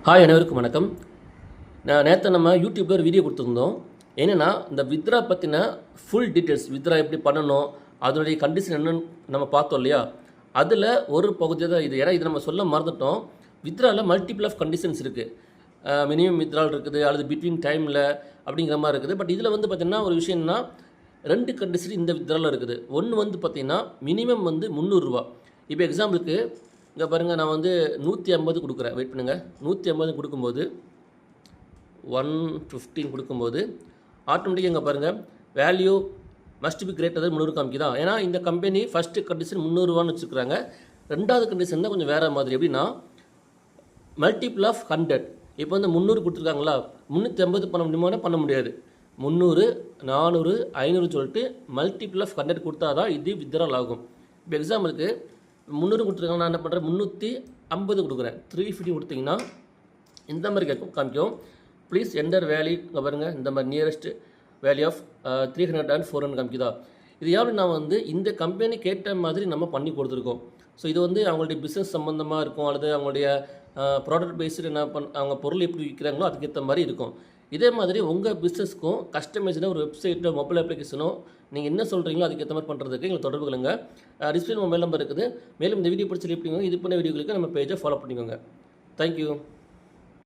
Hi அனைவருக்கும் வணக்கம். நேற்று நம்ம யூடியூப்பில் ஒரு வீடியோ கொடுத்துருந்தோம். என்னென்னா இந்த வித்ரா பற்றின ஃபுல் டீட்டெயில்ஸ், வித்ரா எப்படி பண்ணணும், அதனுடைய கண்டிஷன் என்னன்னு நம்ம பார்த்தோம் இல்லையா. அதில் ஒரு பகுதியாக தான் இது. ஏன்னா இது நம்ம சொல்ல மறந்துட்டோம். வித்ராவில் மல்டிபிள் ஆஃப் கண்டிஷன்ஸ் இருக்குது. மினிமம் வித்ரால் இருக்குது, அல்லது பிட்வீன் டைமில் அப்படிங்கிற மாதிரி இருக்குது. பட் இதில் வந்து பார்த்திங்கன்னா ஒரு விஷயம்னா 2 கண்டிஷன் இந்த வித்ராவில் இருக்குது. ஒன்று வந்து பார்த்திங்கன்னா மினிமம் வந்து 300 ரூபா. இப்போ எக்ஸாம்பிளுக்கு இங்கே பாருங்கள், நான் வந்து 150 கொடுக்குறேன். வெயிட் பண்ணுங்கள். 150 கொடுக்கும்போது 115 கொடுக்கும்போது ஆட்டோமேட்டிக்காக இங்கே பாருங்கள் value must be greater than 300 காமிக்குதா. ஏன்னா இந்த கம்பெனி ஃபஸ்ட்டு கண்டிஷன் 300 ரூபான்னு வச்சுருக்காங்க. ரெண்டாவது கண்டிஷன் தான் கொஞ்சம் வேறு மாதிரி. எப்படின்னா மல்டிபிள் ஆஃப் 100. இப்போ வந்து 300 கொடுத்துருக்காங்களா, 350 பண்ண முடியுமானா பண்ண முடியாது. 300, 400, 500 சொல்லிட்டு மல்டிபிள் ஆஃப் 100 கொடுத்தா தான் இது வித்ட்ரால் ஆகும். இப்போ எக்ஸாம்பிளுக்கு 300 கொடுத்துருக்காங்க, நான் என்ன பண்ணுறேன் 350 கொடுக்குறேன். 350 கொடுத்தீங்கன்னா இந்த மாதிரி காமிக்கும். Please enter value. இங்கே பாருங்கள், இந்த மாதிரி நியரஸ்ட் வேல்யூ ஆஃப் 300 and 400 காமிக்குதா. இது யாரும் நான் வந்து இந்த கம்பெனி கேட்ட மாதிரி நம்ம பண்ணி கொடுத்துருக்கோம். ஸோ இது வந்து அவங்களுடைய பிஸ்னஸ் சம்மந்தமாக இருக்கும், அல்லது அவங்களுடைய ப்ராடக்ட் பேஸ்டு என்ன அவங்க பொருள் எப்படி விற்கிறாங்களோ அதுக்கேற்ற மாதிரி இருக்கும். இதே மாதிரி உங்கள் பிஸ்னஸ்க்கும் கஸ்டமைஸ்டாக ஒரு வெப்சைட்டோ மொபைல் அப்ளிகேஷனோ நீங்கள் என்ன சொல்கிறீங்களோ அதுக்கேற்ற மாதிரி பண்ணுறதுக்கு எங்களை தொடர்பு கொள்ளுங்க. டிஸ்பிளே மொபைல் நம்பர் இருக்குது. மேலும் இந்த வீடியோ பிடிச்சி எப்படிங்க இது பண்ண வீடியோகளுக்கு நம்ம பேஜை ஃபாலோ பண்ணிக்கோங்க. தேங்க்யூ.